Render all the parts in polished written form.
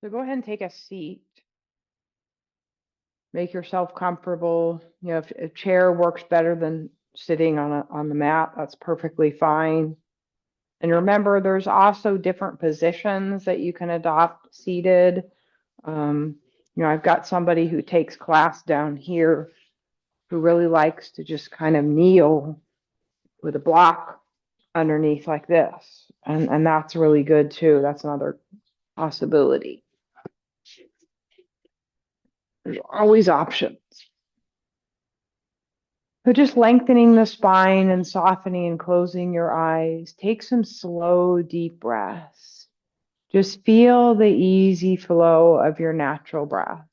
So go ahead and take a seat. Make yourself comfortable. If a chair works better than sitting on the mat, that's perfectly fine. And remember, there's also different positions that you can adopt seated. Um, I've got somebody who takes class down here who really likes to just kind of kneel with a block underneath like this. And that's really good too. That's another possibility. There's always options. So just lengthening the spine and softening and closing your eyes. Take some slow, deep breaths. Just feel the easy flow of your natural breath.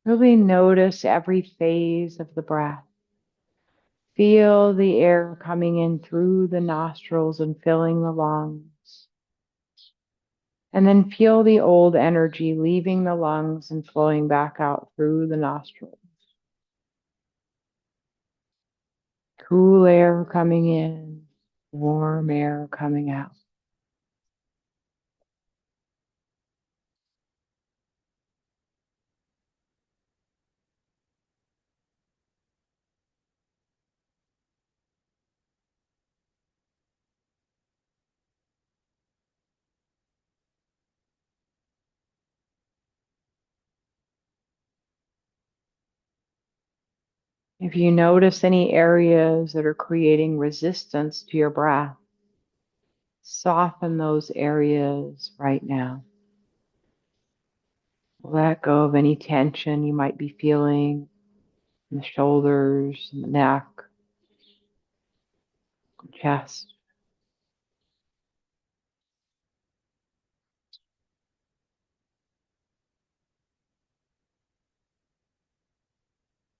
Really notice every phase of the breath. Feel the air coming in through the nostrils and filling the lungs. And then feel the old energy leaving the lungs and flowing back out through the nostrils. Cool air coming in, warm air coming out. If you notice any areas that are creating resistance to your breath, soften those areas right now. Let go of any tension you might be feeling in the shoulders, in the neck, chest.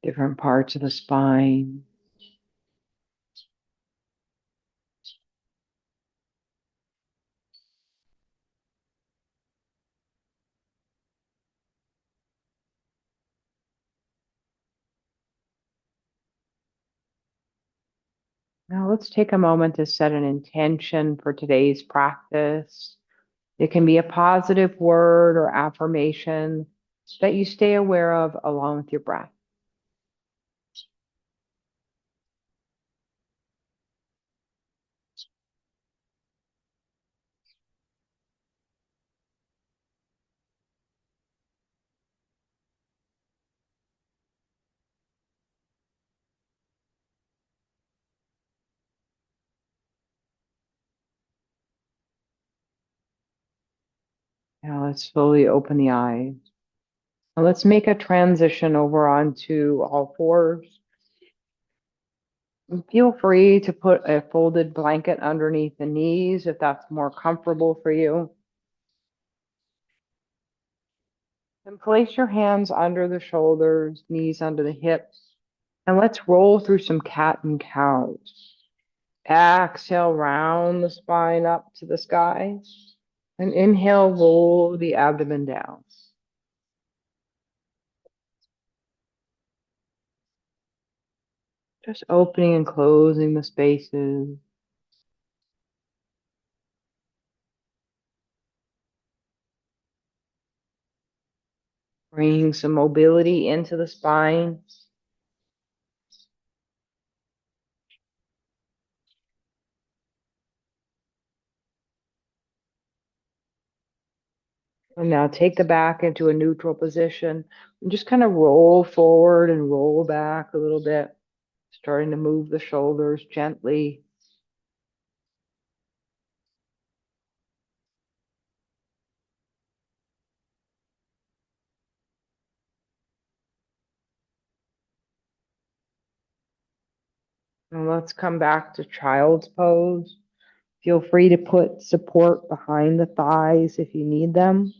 Different parts of the spine. Now let's take a moment to set an intention for today's practice. It can be a positive word or affirmation that you stay aware of along with your breath. Now let's slowly open the eyes. Now let's make a transition over onto all fours. And feel free to put a folded blanket underneath the knees if that's more comfortable for you. And place your hands under the shoulders, knees under the hips. And let's roll through some cat and cows. Exhale, round the spine up to the sky. And inhale, roll the abdomen down. Just opening and closing the spaces. Bringing some mobility into the spine. And now take the back into a neutral position and just kind of roll forward and roll back a little bit, starting to move the shoulders gently. And let's come back to child's pose. Feel free to put support behind the thighs if you need them.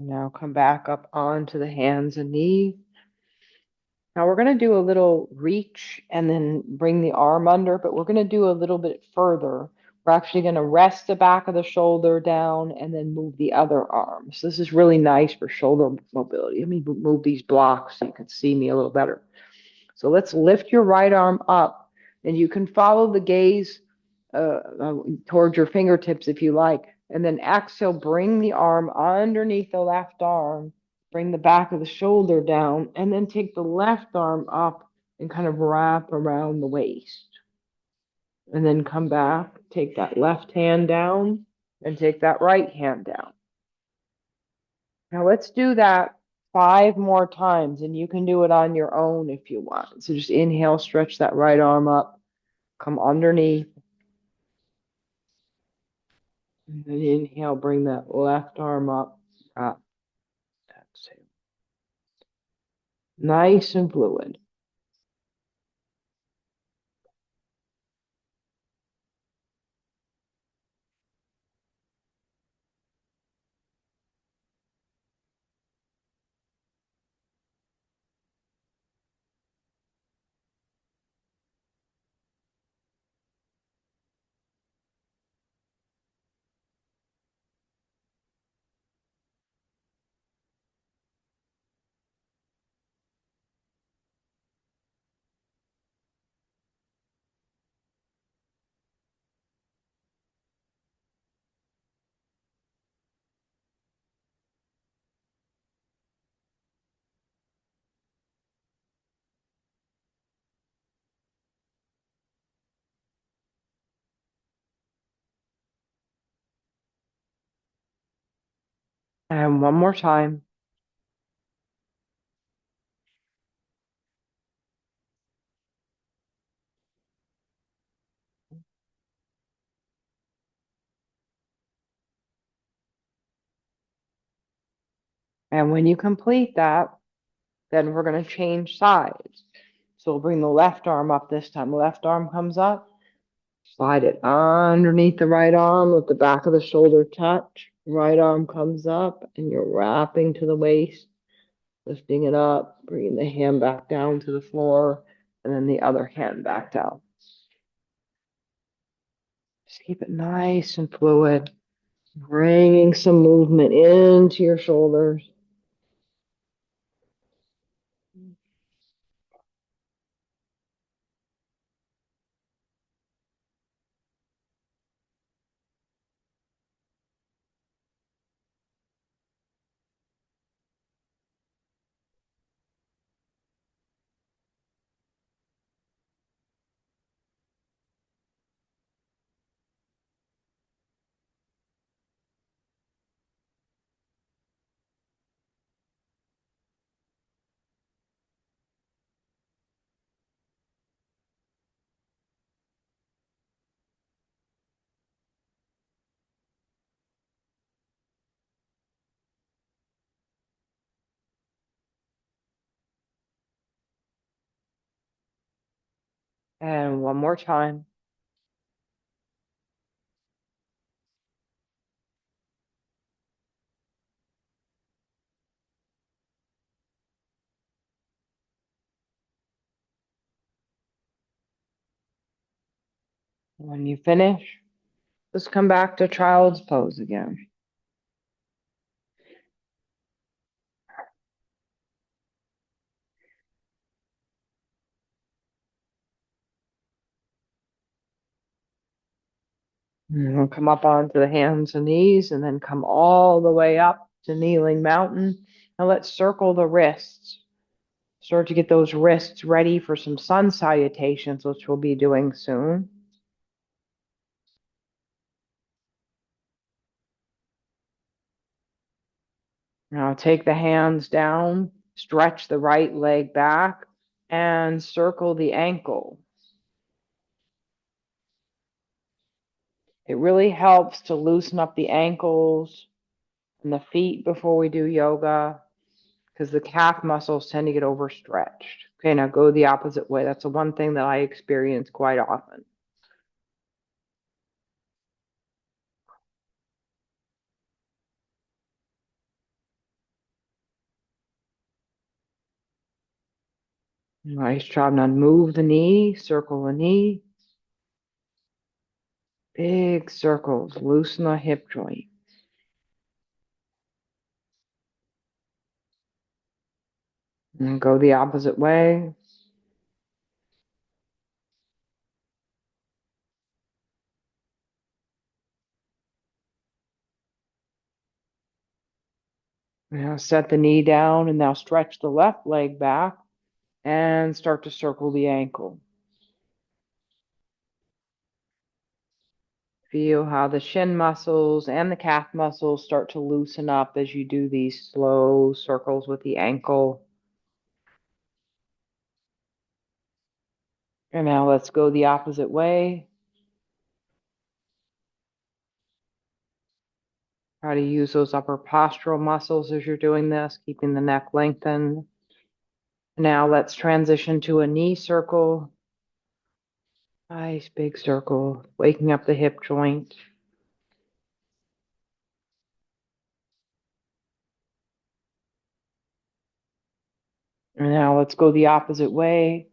Now come back up onto the hands and knees. Now we're going to do a little reach and then bring the arm under, but we're going to do a little bit further. We're actually going to rest the back of the shoulder down and then move the other arm. So this is really nice for shoulder mobility. Let me move these blocks so you can see me a little better. So let's lift your right arm up, and you can follow the gaze towards your fingertips if you like. And then exhale, bring the arm underneath the left arm, bring the back of the shoulder down, and then take the left arm up and kind of wrap around the waist. And then come back, take that left hand down, and take that right hand down. Now let's do that 5 more times, and you can do it on your own if you want. So just inhale, stretch that right arm up, come underneath, and then inhale, bring that left arm up, up, exhale. Nice and fluid. And one more time. And when you complete that, then we're going to change sides. So we'll bring the left arm up this time. Left arm comes up. Slide it underneath the right arm, let the back of the shoulder touch. Right arm comes up, and you're wrapping to the waist, lifting it up, bringing the hand back down to the floor, and then the other hand back down. Just keep it nice and fluid, bringing some movement into your shoulders. And one more time. When you finish, just come back to child's pose again. And we'll come up onto the hands and knees and then come all the way up to kneeling mountain. Now let's circle the wrists. Start to get those wrists ready for some sun salutations, which we'll be doing soon. Now take the hands down, stretch the right leg back, and circle the ankle. It really helps to loosen up the ankles and the feet before we do yoga, because the calf muscles tend to get overstretched. Okay, now go the opposite way. That's the one thing that I experience quite often. Nice job. Now move the knee, circle the knee. Big circles. Loosen the hip joint. And go the opposite way. Now set the knee down and now stretch the left leg back and start to circle the ankle. Feel how the shin muscles and the calf muscles start to loosen up as you do these slow circles with the ankle. And now let's go the opposite way. Try to use those upper postural muscles as you're doing this, keeping the neck lengthened. Now let's transition to a knee circle. Nice big circle, waking up the hip joint. And now let's go the opposite way.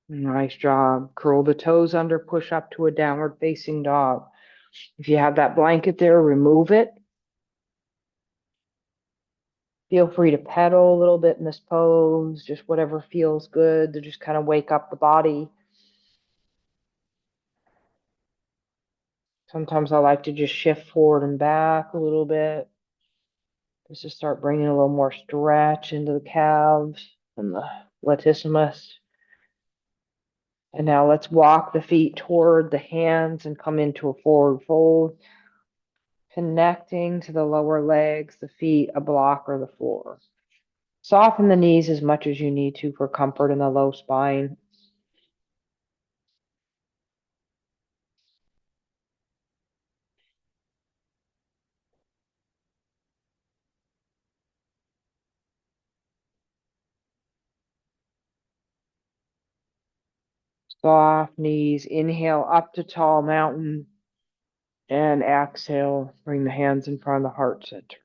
Nice job. Curl the toes under, push up to a downward facing dog. If you have that blanket there, remove it. Feel free to pedal a little bit in this pose, just whatever feels good to just kind of wake up the body. Sometimes I like to just shift forward and back a little bit. Just to start bringing a little more stretch into the calves and the latissimus. And now let's walk the feet toward the hands and come into a forward fold, connecting to the lower legs, the feet, a block, or the floor. Soften the knees as much as you need to for comfort in the low spine. Soft knees. Inhale up to tall mountain. And exhale, bring the hands in front of the heart center.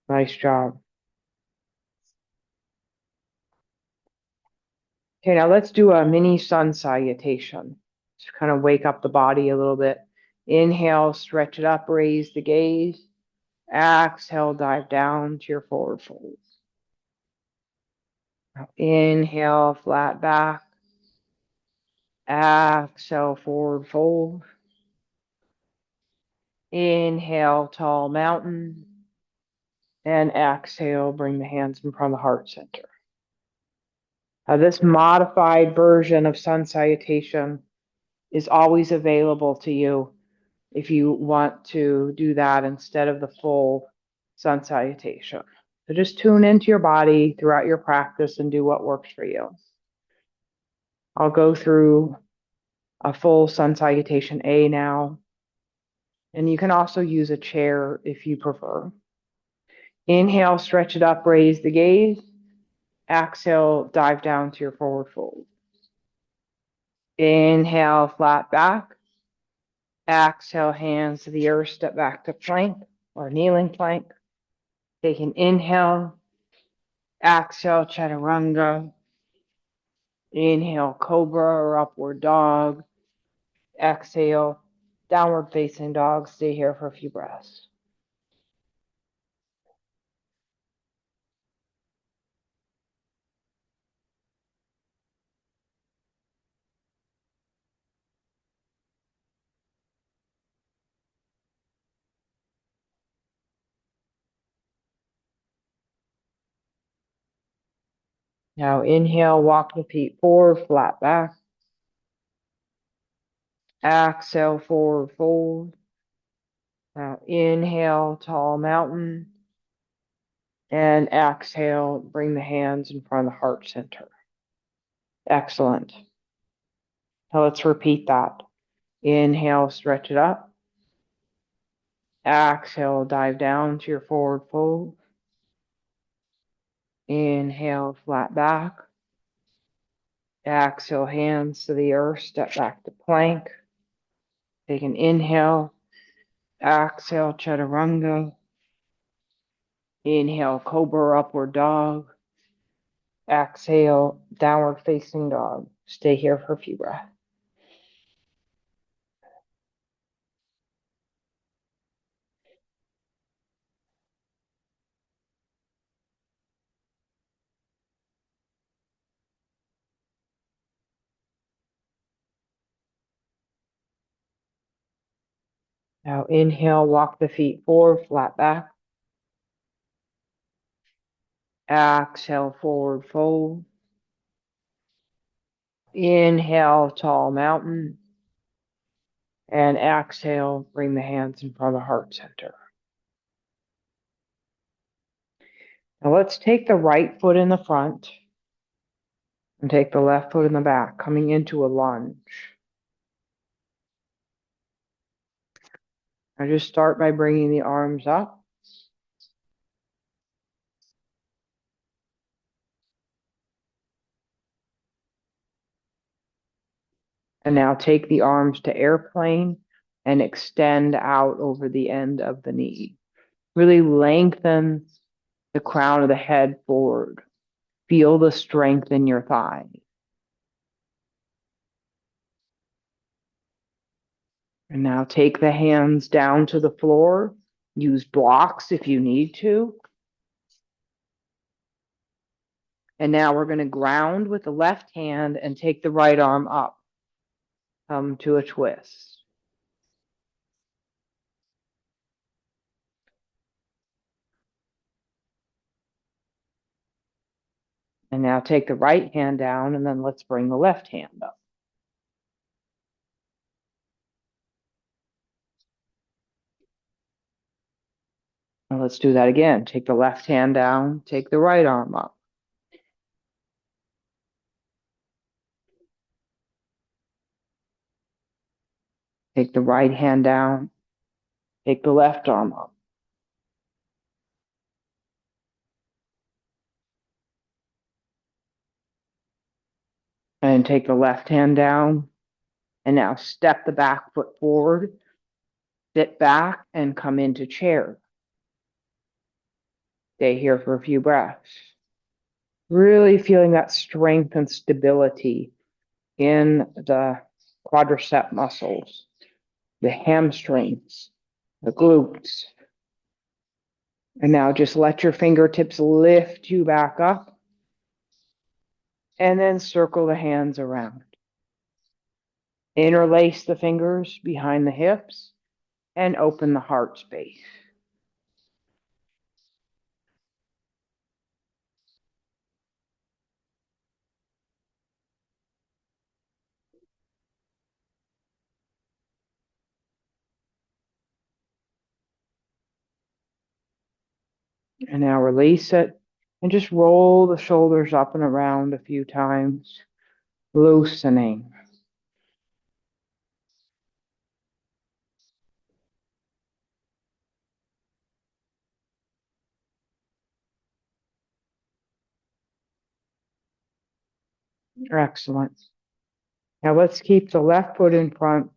Nice job. Okay, now let's do a mini sun salutation. Just kind of wake up the body a little bit. Inhale, stretch it up, raise the gaze. Exhale, dive down to your forward fold. Now inhale, flat back. Exhale, forward fold. Inhale, tall mountain. And exhale, bring the hands in front of the heart center. This modified version of sun salutation is always available to you if you want to do that instead of the full sun salutation. So just tune into your body throughout your practice and do what works for you. I'll go through a full sun salutation A now, and you can also use a chair if you prefer. Inhale, stretch it up, raise the gaze. Exhale, dive down to your forward fold. Inhale, flat back. Exhale, hands to the earth, step back to plank or kneeling plank. Take an inhale. Exhale, chaturanga. Inhale, cobra or upward dog. Exhale, downward facing dog. Stay here for a few breaths. Now inhale, walk the feet forward, flat back. Exhale, forward fold. Now inhale, tall mountain. And exhale, bring the hands in front of the heart center. Excellent. Now let's repeat that. Inhale, stretch it up. Exhale, dive down to your forward fold. Inhale, flat back. Exhale, hands to the earth, step back to plank. Take an inhale. Exhale, chaturanga. Inhale, cobra, upward dog. Exhale, downward facing dog. Stay here for a few breaths. Now inhale, walk the feet forward, flat back. Exhale, forward fold. Inhale, tall mountain. And exhale, bring the hands in front of the heart center. Now let's take the right foot in the front and take the left foot in the back, coming into a lunge. I just start by bringing the arms up. And now take the arms to airplane and extend out over the end of the knee. Really lengthen the crown of the head forward. Feel the strength in your thigh. And now take the hands down to the floor. Use blocks if you need to. And now we're going to ground with the left hand and take the right arm up. Come to a twist. And now take the right hand down, and then let's bring the left hand up. Now let's do that again. Take the left hand down, take the right arm up. Take the right hand down, take the left arm up. And take the left hand down. And now step the back foot forward, sit back, and come into chair. Stay here for a few breaths. Really feeling that strength and stability in the quadricep muscles, the hamstrings, the glutes. And now just let your fingertips lift you back up. And then circle the hands around. Interlace the fingers behind the hips and open the heart space. And now release it and just roll the shoulders up and around a few times, loosening. Excellent. Now let's keep the left foot in front.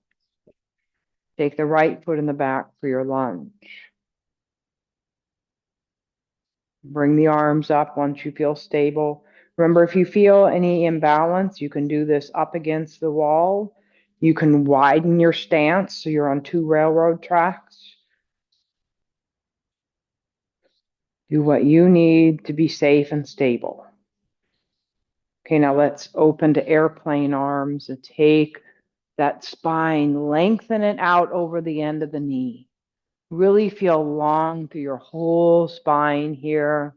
Take the right foot in the back for your lunge. Bring the arms up once you feel stable. Remember, if you feel any imbalance, you can do this up against the wall. You can widen your stance so you're on 2 railroad tracks. Do what you need to be safe and stable. Okay, now let's open to airplane arms and take that spine, lengthen it out over the end of the knee. Really feel long through your whole spine here.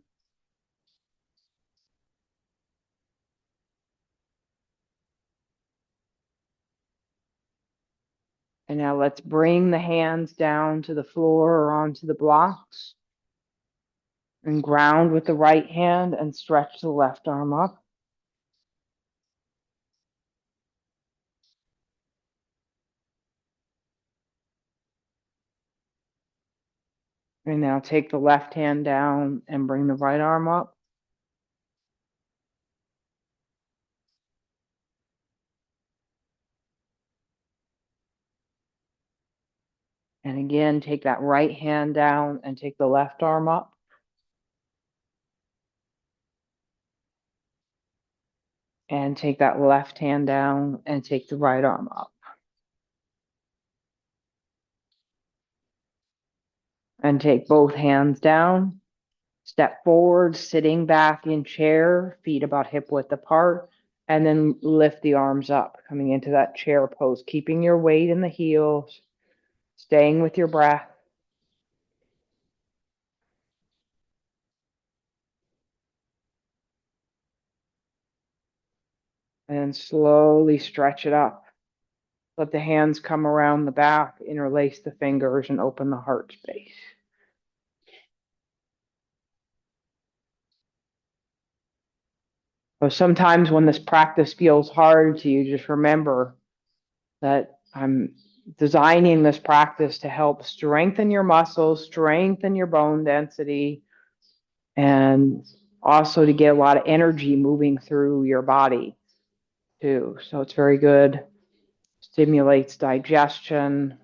And now let's bring the hands down to the floor or onto the blocks. And ground with the right hand and stretch the left arm up. And now take the left hand down and bring the right arm up. And again, take that right hand down and take the left arm up. And take that left hand down and take the right arm up. And take both hands down. Step forward, sitting back in chair, feet about hip width apart, and then lift the arms up, coming into that chair pose, keeping your weight in the heels, staying with your breath. And slowly stretch it up. Let the hands come around the back, interlace the fingers, and open the heart space. So sometimes when this practice feels hard to you, just remember that I'm designing this practice to help strengthen your muscles, strengthen your bone density, and also to get a lot of energy moving through your body too. So it's very good. Stimulates digestion.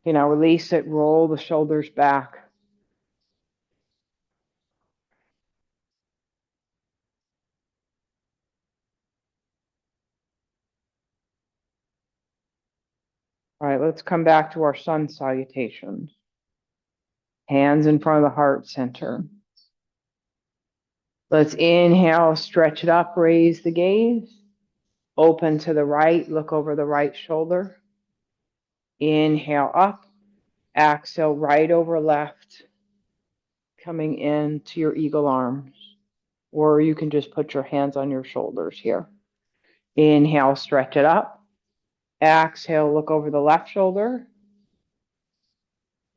Release it, roll the shoulders back. All right, let's come back to our sun salutations. Hands in front of the heart center. Let's inhale, stretch it up, raise the gaze. Open to the right, look over the right shoulder. Inhale up, exhale right over left, coming into your eagle arms. Or you can just put your hands on your shoulders here. Inhale, stretch it up. Exhale, look over the left shoulder.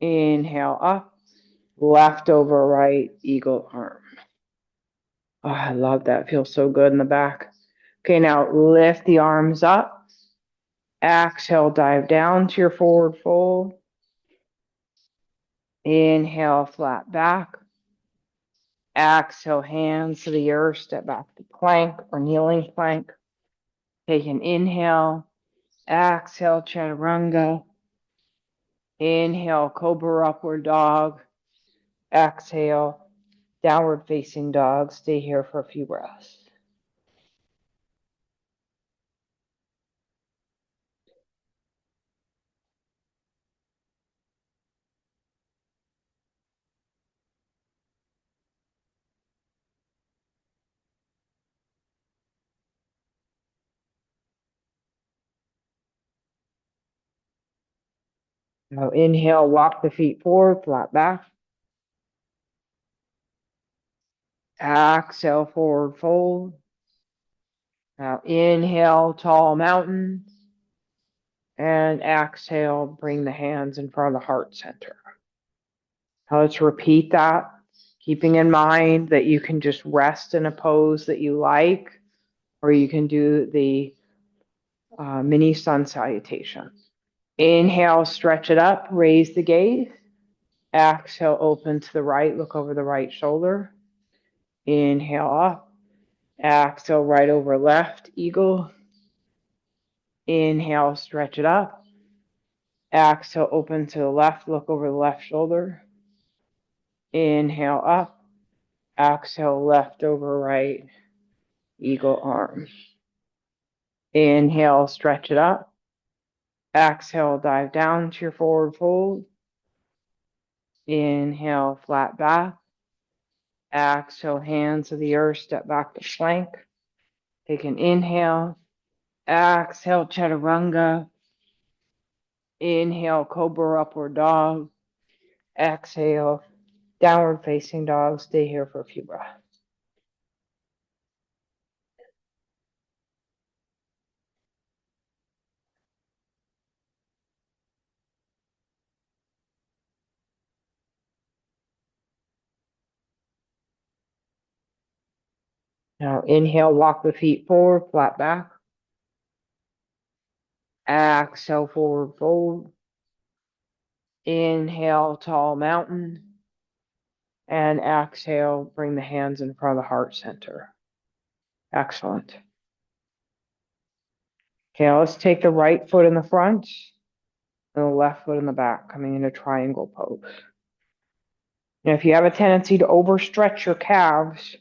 Inhale up, left over right, eagle arm. Oh, I love that. Feels so good in the back. Okay, now lift the arms up. Exhale, dive down to your forward fold. Inhale, flat back. Exhale, hands to the earth, step back to plank or kneeling plank. Take an inhale. Exhale, chaturanga. Inhale, cobra upward dog. Exhale, downward facing dog. Stay here for a few breaths. Now inhale, walk the feet forward, flat back. Exhale, forward fold. Now inhale, tall mountain. And exhale, bring the hands in front of the heart center. Now let's repeat that, keeping in mind that you can just rest in a pose that you like, or you can do the mini sun salutation. Inhale, stretch it up, raise the gaze. Exhale, open to the right, look over the right shoulder. Inhale up. Exhale, right over left, eagle. Inhale, stretch it up. Exhale, open to the left, look over the left shoulder. Inhale up. Exhale, left over right, eagle arm. Inhale, stretch it up. Exhale, dive down to your forward fold. Inhale, flat back. Exhale, hands to the earth, step back to plank. Take an inhale. Exhale, chaturanga. Inhale, cobra upward dog. Exhale, downward facing dog. Stay here for a few breaths. Now inhale, walk the feet forward, flat back. Exhale, forward fold. Inhale, tall mountain. And exhale, bring the hands in front of the heart center. Excellent. Okay, let's take the right foot in the front. and the left foot in the back, coming into triangle pose. And if you have a tendency to overstretch your calves,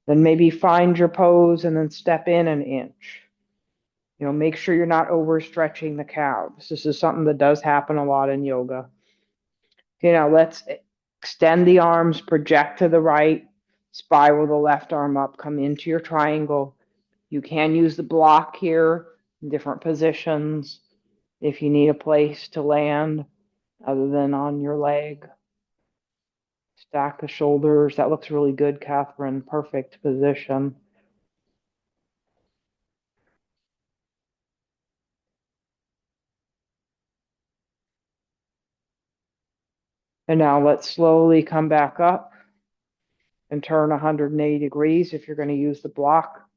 then maybe find your pose and then step in an inch. Make sure you're not overstretching the calves. This is something that does happen a lot in yoga. Now let's extend the arms, project to the right, spiral the left arm up, come into your triangle. You can use the block here in different positions if you need a place to land other than on your leg. Stack the shoulders. That looks really good, Catherine. Perfect position. And now let's slowly come back up and turn 180 degrees. If you're going to use the block,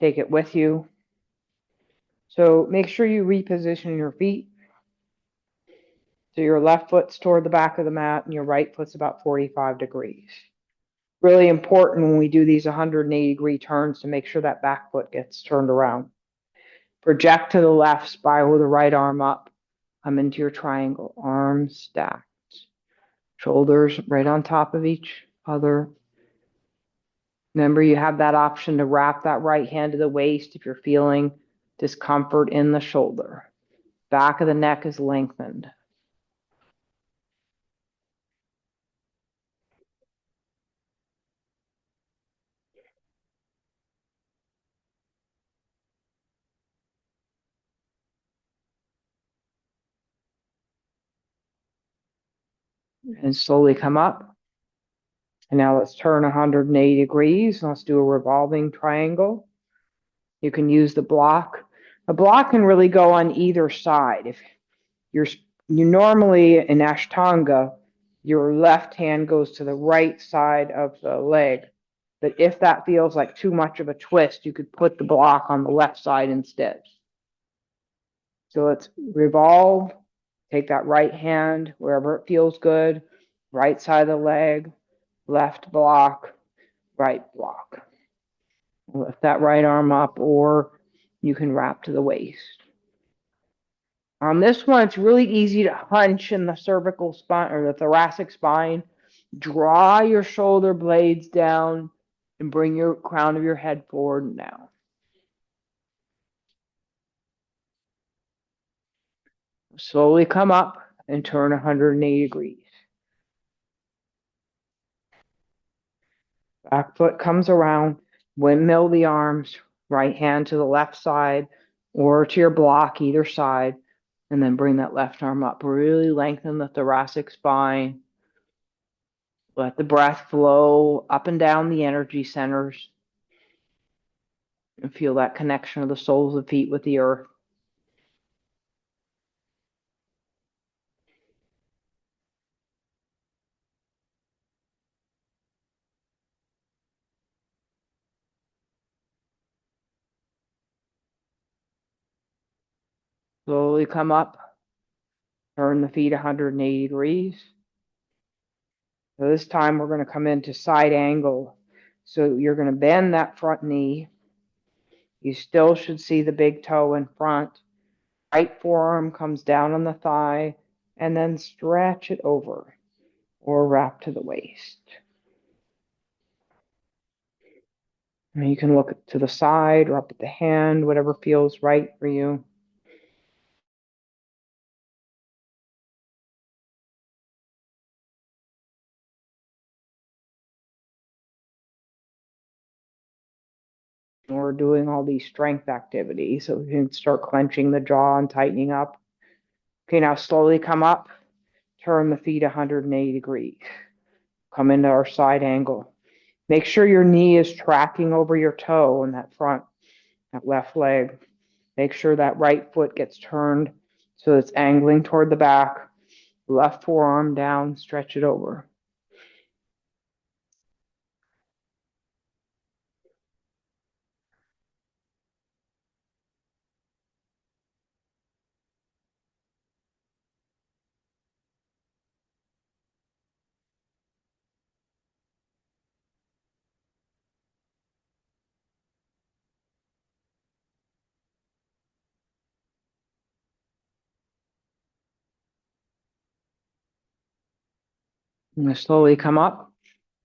take it with you. So make sure you reposition your feet. So your left foot's toward the back of the mat and your right foot's about 45 degrees. Really important when we do these 180-degree turns to make sure that back foot gets turned around. Project to the left, spiral the right arm up. Come into your triangle, arms stacked. Shoulders right on top of each other. Remember, you have that option to wrap that right hand to the waist if you're feeling discomfort in the shoulder. Back of the neck is lengthened. And slowly come up. And now let's turn 180 degrees. Let's do a revolving triangle. You can use the block. A block can really go on either side. If you normally in Ashtanga, your left hand goes to the right side of the leg. But if that feels like too much of a twist, you could put the block on the left side instead. So let's revolve. Take that right hand wherever it feels good. Right side of the leg, left block, right block. Lift that right arm up, or you can wrap to the waist. On this one, it's really easy to hunch in the cervical spine or the thoracic spine. Draw your shoulder blades down and bring your crown of your head forward and down. Slowly come up and turn 180 degrees. Back foot comes around, windmill the arms, right hand to the left side or to your block, either side, and then bring that left arm up. Really lengthen the thoracic spine. Let the breath flow up and down the energy centers and feel that connection of the soles of the feet with the earth. Slowly come up, turn the feet 180 degrees. So this time we're going to come into side angle. So you're going to bend that front knee. You still should see the big toe in front. Right forearm comes down on the thigh and then stretch it over or wrap to the waist. And you can look to the side or up at the hand, whatever feels right for you. We're doing all these strength activities, so we can start clenching the jaw and tightening up. Okay, now slowly come up, turn the feet 180 degrees. Come into our side angle. Make sure your knee is tracking over your toe in that front, that left leg. Make sure that right foot gets turned so it's angling toward the back. Left forearm down, stretch it over. I'm going to slowly come up,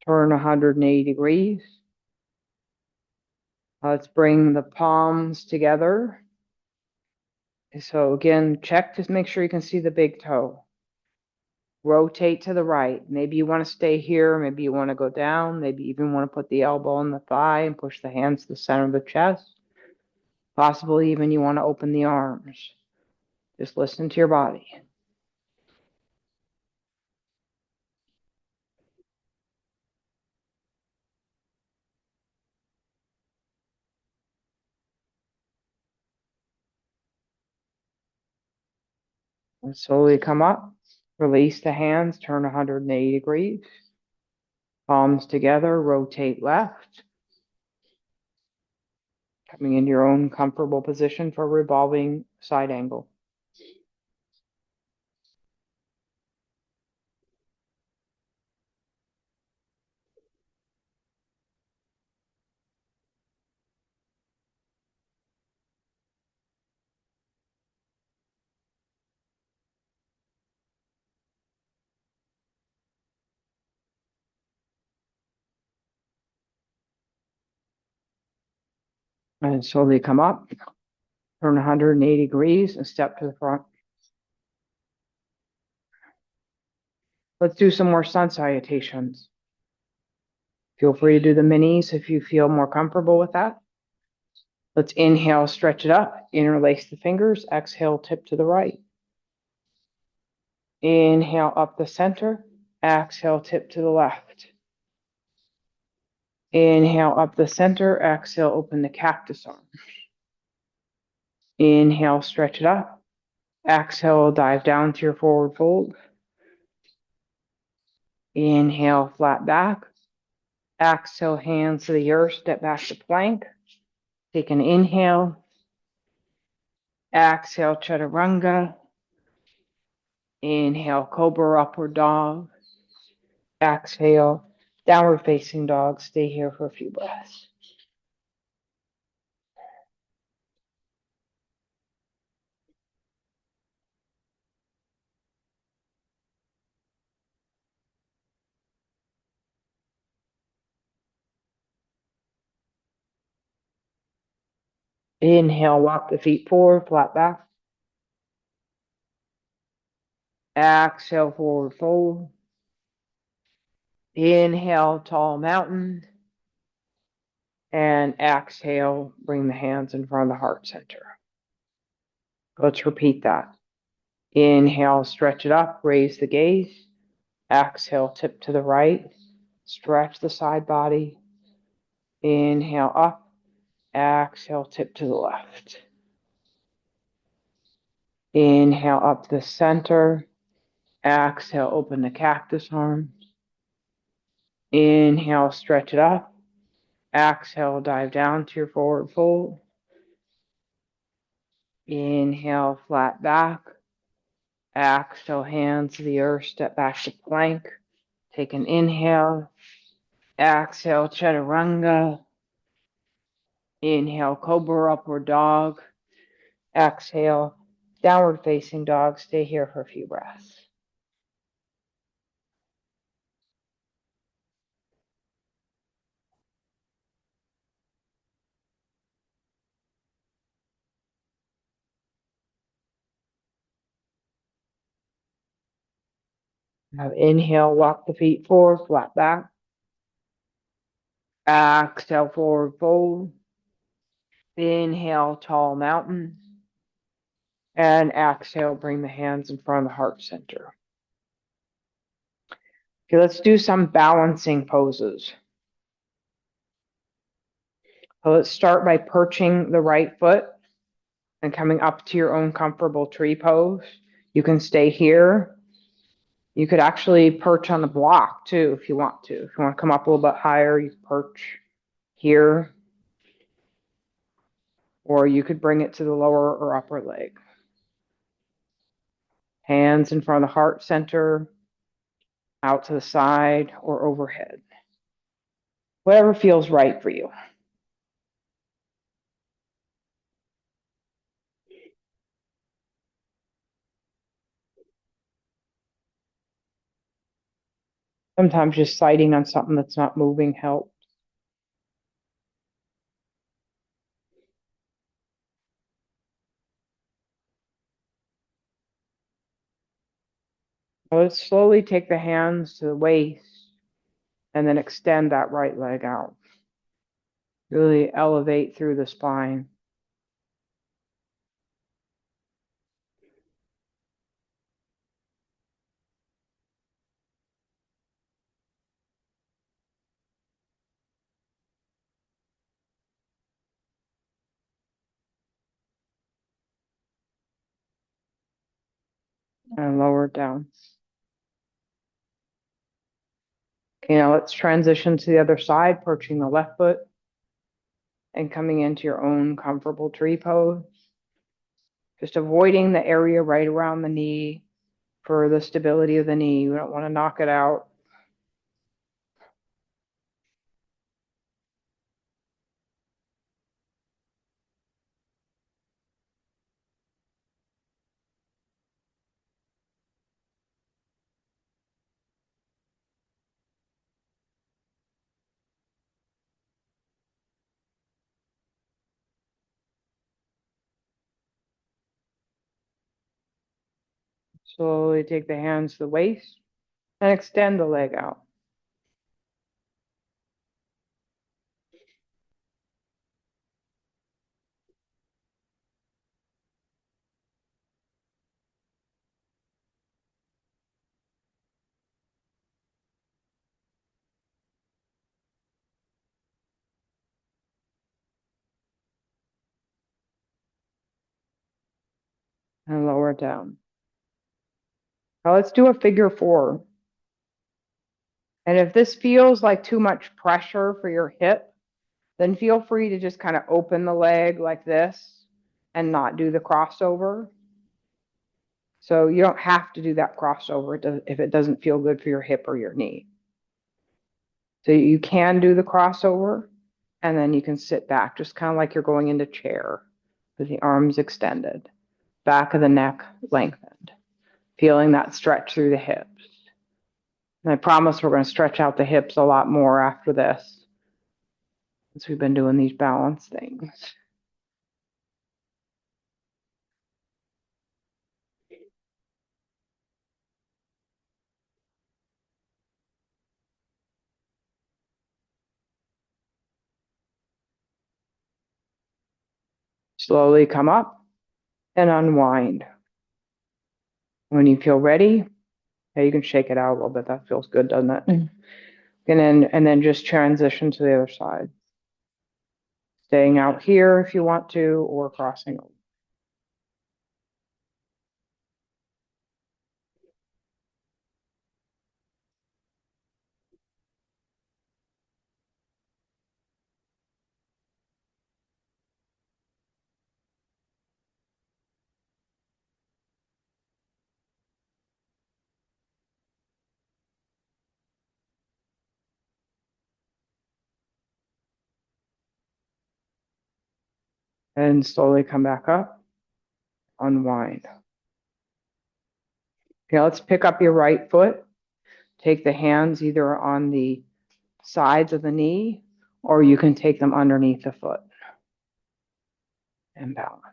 turn 180 degrees. Let's bring the palms together. So again, check to make sure you can see the big toe. Rotate to the right. Maybe you want to stay here. Maybe you want to go down. Maybe you even want to put the elbow on the thigh and push the hands to the center of the chest. Possibly even you want to open the arms. Just listen to your body. And slowly come up. Release the hands. Turn 180 degrees. Palms together. Rotate left. Coming into your own comfortable position for revolving side angle. And slowly come up. Turn 180 degrees and step to the front. Let's do some more sun salutations. Feel free to do the minis if you feel more comfortable with that. Let's inhale, stretch it up, interlace the fingers, exhale, tip to the right. Inhale up the center, exhale, tip to the left. Inhale up the center, exhale, open the cactus arm. Inhale, stretch it up. Exhale, dive down to your forward fold. Inhale, flat back. Exhale, hands to the earth, step back to plank. Take an inhale. Exhale, chaturanga. Inhale, cobra, upward dog. Exhale, downward facing dog. Stay here for a few breaths. Inhale, walk the feet forward, flat back. Exhale, forward fold. Inhale, tall mountain. And exhale, bring the hands in front of the heart center. Let's repeat that. Inhale, stretch it up, raise the gaze. Exhale, tip to the right. Stretch the side body. Inhale up. Exhale, tip to the left. Inhale up the center. Exhale, open the cactus arms. Inhale, stretch it up. Exhale, dive down to your forward fold. Inhale, flat back. Exhale, hands to the earth, step back to plank. Take an inhale. Exhale, chaturanga. Inhale, cobra, upward dog. Exhale, downward facing dog. Stay here for a few breaths. Now inhale, walk the feet forward, flat back. Exhale, forward fold. Inhale, tall mountain. And exhale, bring the hands in front of the heart center. Okay, let's do some balancing poses. So let's start by perching the right foot and coming up to your own comfortable tree pose. You can stay here. You could actually perch on the block too if you want to. If you want to come up a little bit higher, you perch here. Or you could bring it to the lower or upper leg. Hands in front of the heart center, out to the side or overhead. Whatever feels right for you. Sometimes just sighting on something that's not moving helps. Let's slowly take the hands to the waist and then extend that right leg out. Really elevate through the spine. And lower it down. Okay, now let's transition to the other side, perching the left foot and coming into your own comfortable tree pose. Just avoiding the area right around the knee for the stability of the knee. We don't want to knock it out. Slowly take the hands to the waist and extend the leg out. And lower it down. Now let's do a figure four. And if this feels like too much pressure for your hip, then feel free to just kind of open the leg like this and not do the crossover. So you don't have to do that crossover if it doesn't feel good for your hip or your knee. So you can do the crossover and then you can sit back, just kind of like you're going into chair with the arms extended, back of the neck lengthened, feeling that stretch through the hips. And I promise we're going to stretch out the hips a lot more after this, since we've been doing these balance things. Slowly come up and unwind. When you feel ready, you can shake it out a little bit. That feels good, doesn't it? And then just transition to the other side. Staying out here if you want to, or crossing over. And slowly come back up, unwind. Okay, let's pick up your right foot. Take the hands either on the sides of the knee, or you can take them underneath the foot and balance.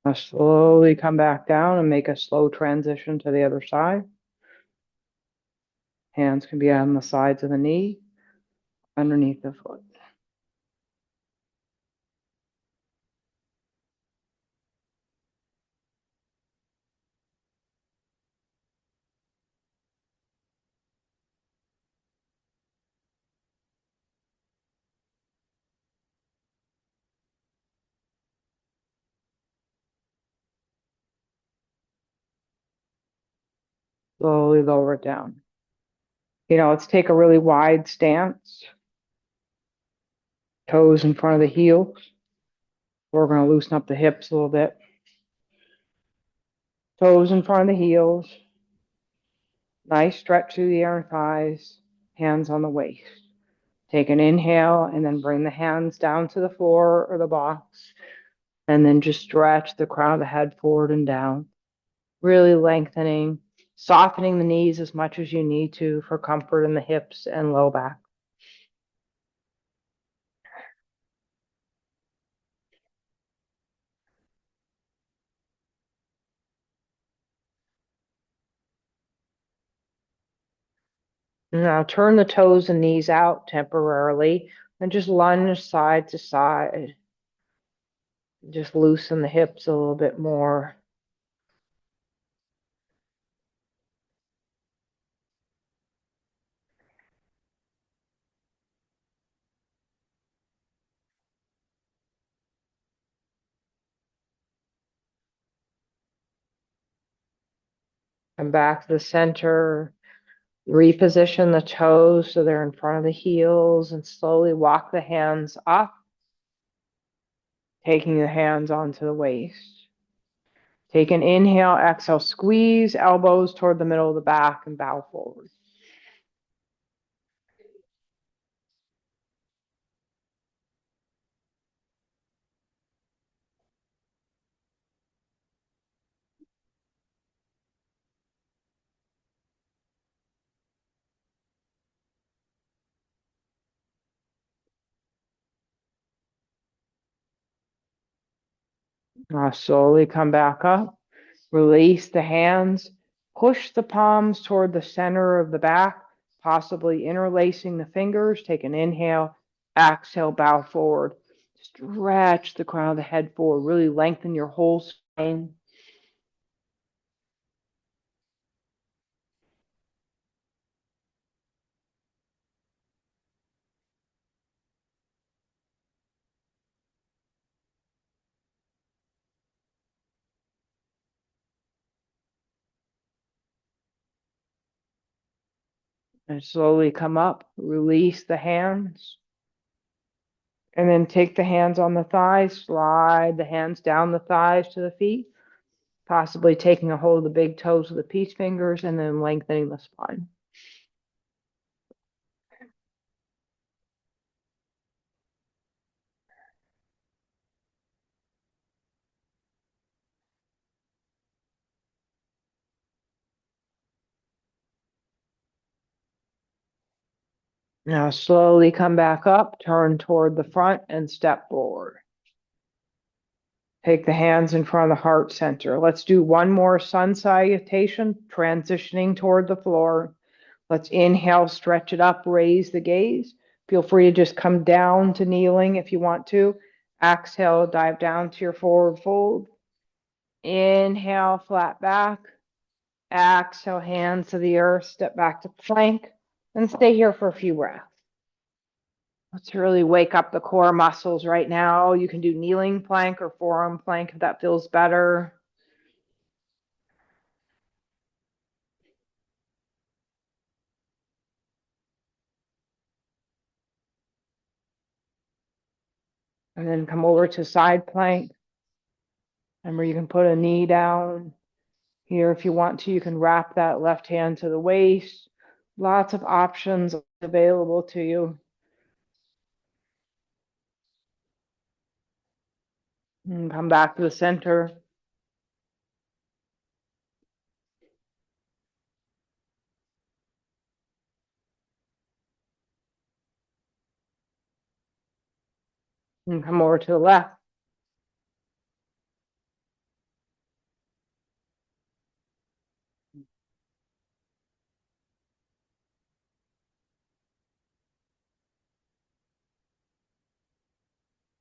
Now slowly come back down and make a slow transition to the other side. Hands can be on the sides of the knee, underneath the foot. Slowly lower it down. Let's take a really wide stance. Toes in front of the heels. We're going to loosen up the hips a little bit. Toes in front of the heels. Nice stretch through the inner thighs. Hands on the waist. Take an inhale and then bring the hands down to the floor or the box. And then just stretch the crown of the head forward and down. Really lengthening, softening the knees as much as you need to for comfort in the hips and low back. Now turn the toes and knees out temporarily and just lunge side to side. Just loosen the hips a little bit more. Come back to the center. Reposition the toes so they're in front of the heels and slowly walk the hands up, taking the hands onto the waist. Take an inhale, exhale, squeeze elbows toward the middle of the back and bow forward. Now slowly come back up. Release the hands. Push the palms toward the center of the back, possibly interlacing the fingers. Take an inhale. Exhale, bow forward. Stretch the crown of the head forward. Really lengthen your whole spine. And slowly come up. Release the hands. And then take the hands on the thighs. Slide the hands down the thighs to the feet. Possibly taking a hold of the big toes with the peace fingers and then lengthening the spine. Now slowly come back up, turn toward the front and step forward. Take the hands in front of the heart center. Let's do one more sun salutation, transitioning toward the floor. Let's inhale, stretch it up, raise the gaze. Feel free to just come down to kneeling if you want to. Exhale, dive down to your forward fold. Inhale, flat back. Exhale, hands to the earth, step back to plank, and stay here for a few breaths. Let's really wake up the core muscles right now. You can do kneeling plank or forearm plank if that feels better. And then come over to side plank. Remember, you can put a knee down here if you want to. You can wrap that left hand to the waist. Lots of options available to you. And come back to the center. And come over to the left.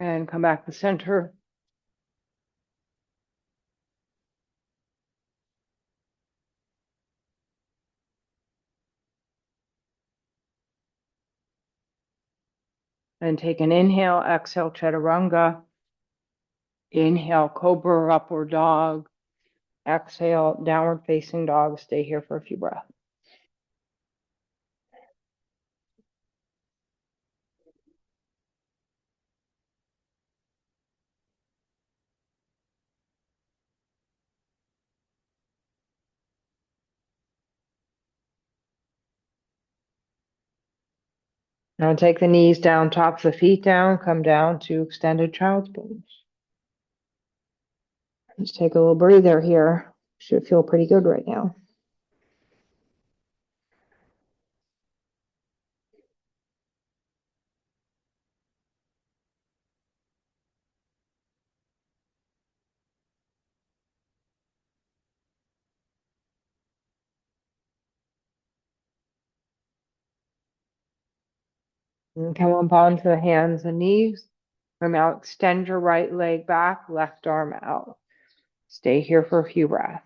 And come back to the center. And take an inhale, exhale, chaturanga. Inhale, cobra, upward dog. Exhale, downward facing dog. Stay here for a few breaths. Now take the knees down, tops the feet down, come down to extended child's pose. Let's take a little breather here. Should feel pretty good right now. And come up onto the hands and knees. Come out, extend your right leg back, left arm out. Stay here for a few breaths.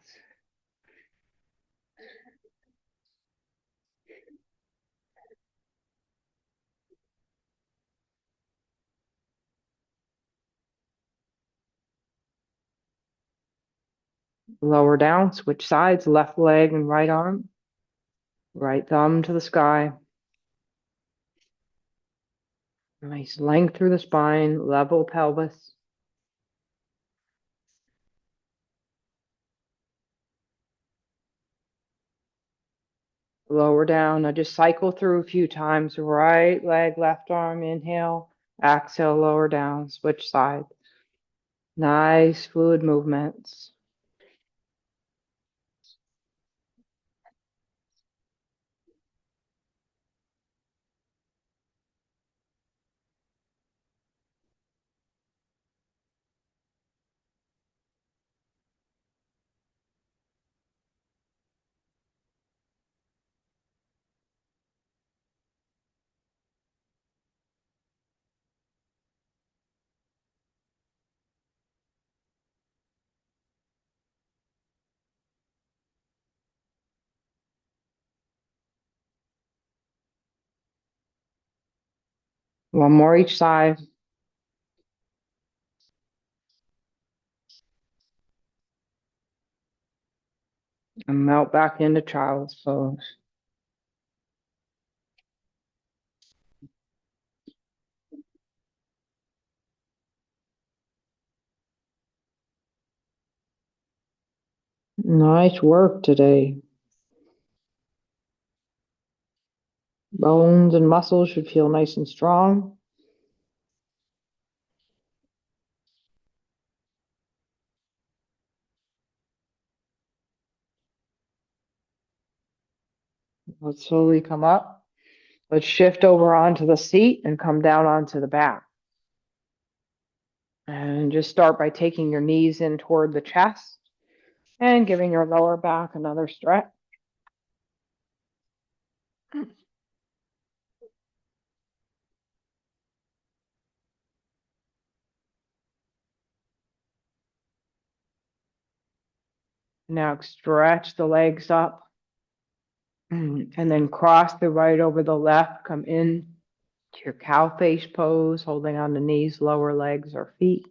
Lower down, switch sides, left leg and right arm. Right thumb to the sky. Nice length through the spine, level pelvis. Lower down. Now just cycle through a few times. Right leg, left arm, inhale. Exhale, lower down, switch side. Nice fluid movements. One more each side. And melt back into child's pose. Nice work today. Bones and muscles should feel nice and strong. Let's slowly come up. Let's shift over onto the seat and come down onto the back. And just start by taking your knees in toward the chest and giving your lower back another stretch. Now stretch the legs up and then cross the right over the left. Come in to your cow face pose, holding on the knees, lower legs or feet.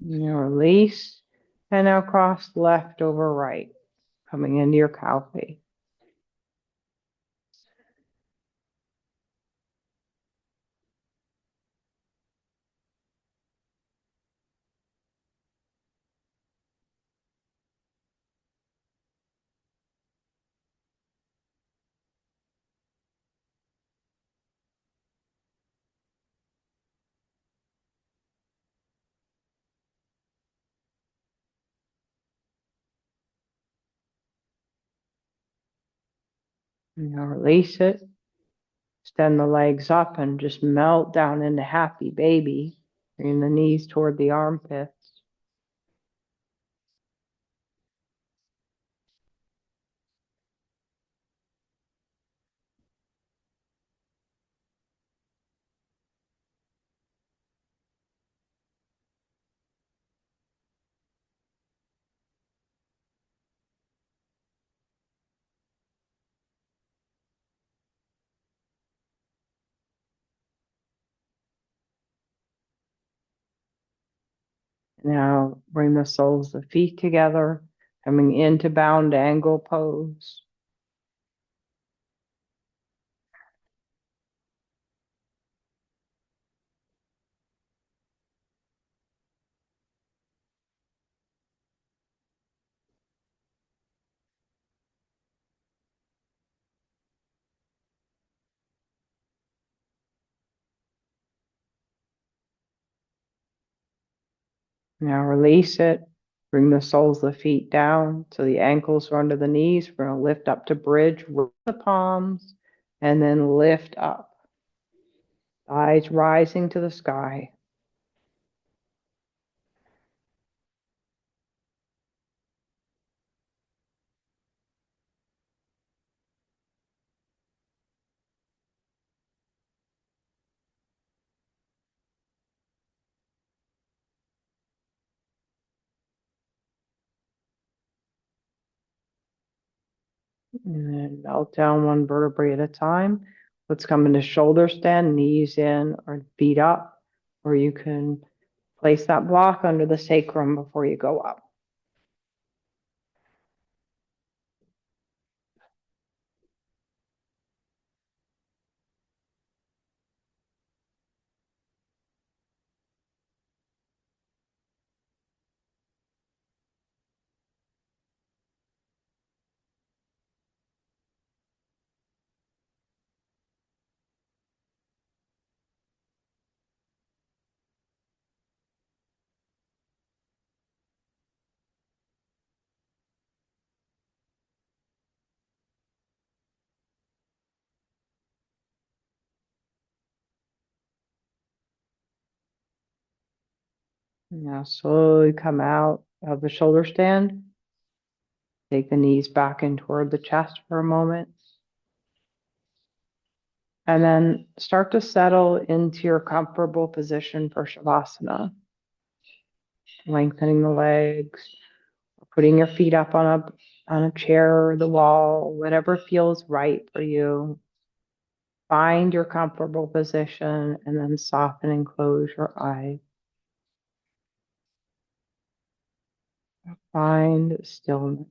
Now release and now cross left over right, coming into your cow face. Now release it. Extend the legs up and just melt down into happy baby. Bring the knees toward the armpits. Now bring the soles of the feet together, coming into bound angle pose. Now release it. Bring the soles of the feet down so the ankles are under the knees. We're going to lift up to bridge with the palms and then lift up. Eyes rising to the sky. And then melt down one vertebrae at a time. Let's come into shoulder stand, knees in or feet up, or you can place that block under the sacrum before you go up. Now slowly come out of the shoulder stand. Take the knees back in toward the chest for a moment. And then start to settle into your comfortable position for Shavasana. Lengthening the legs, putting your feet up on a chair or the wall, whatever feels right for you. Find your comfortable position and then soften and close your eyes. Find stillness.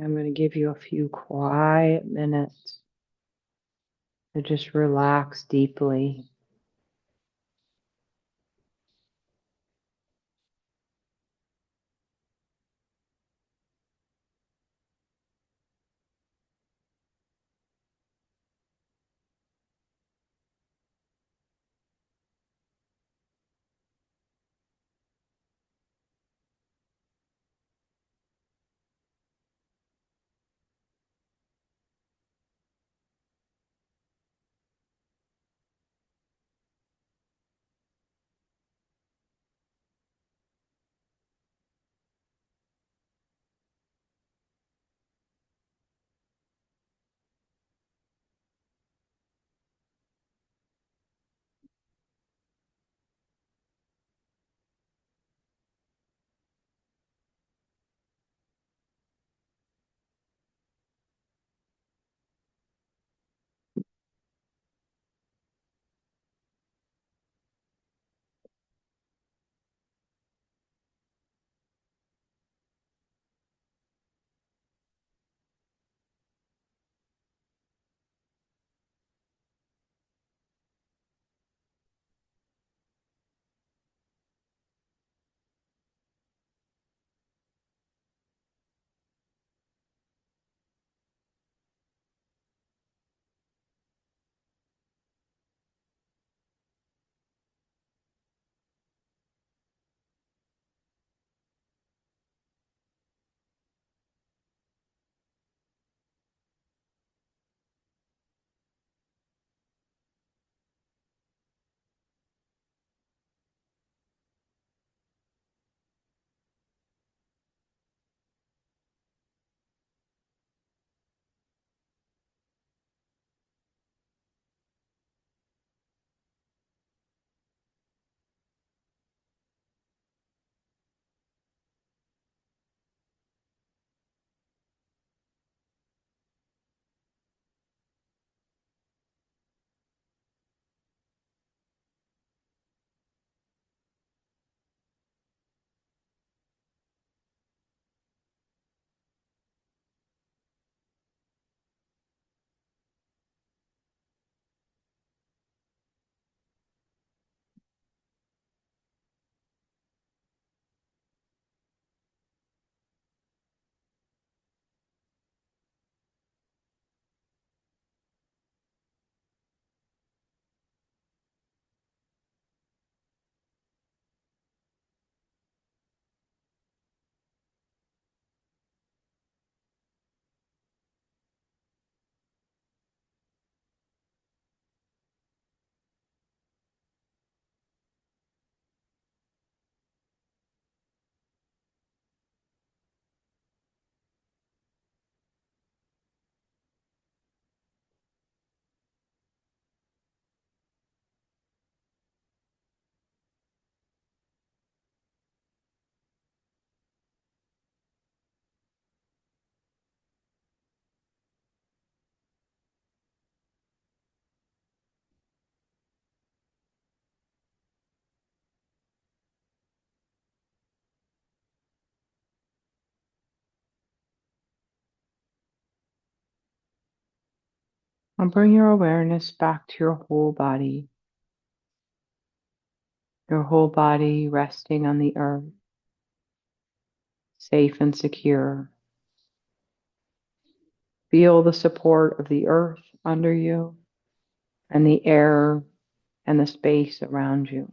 I'm going to give you a few quiet minutes to just relax deeply. And bring your awareness back to your whole body resting on the earth, safe and secure. Feel the support of the earth under you and the air and the space around you.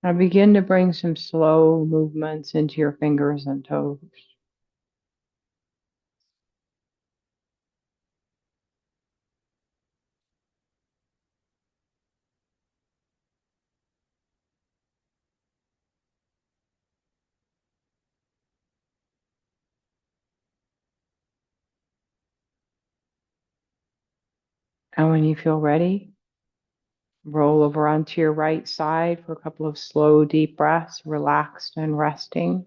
Now begin to bring some slow movements into your fingers and toes. And when you feel ready, roll over onto your right side for a couple of slow, deep breaths, relaxed and resting.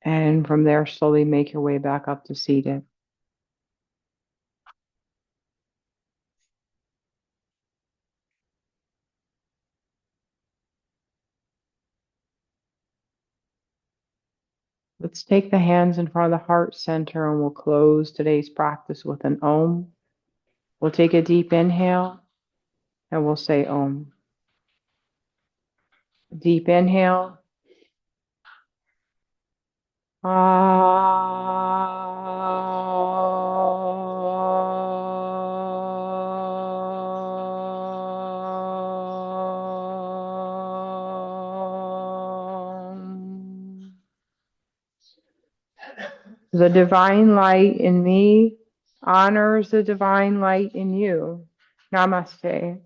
And from there, slowly make your way back up to seated. Let's take the hands in front of the heart center and we'll close today's practice with an Om. We'll take a deep inhale and we'll say Om. Deep inhale. The divine light in me honors the divine light in you. Namaste.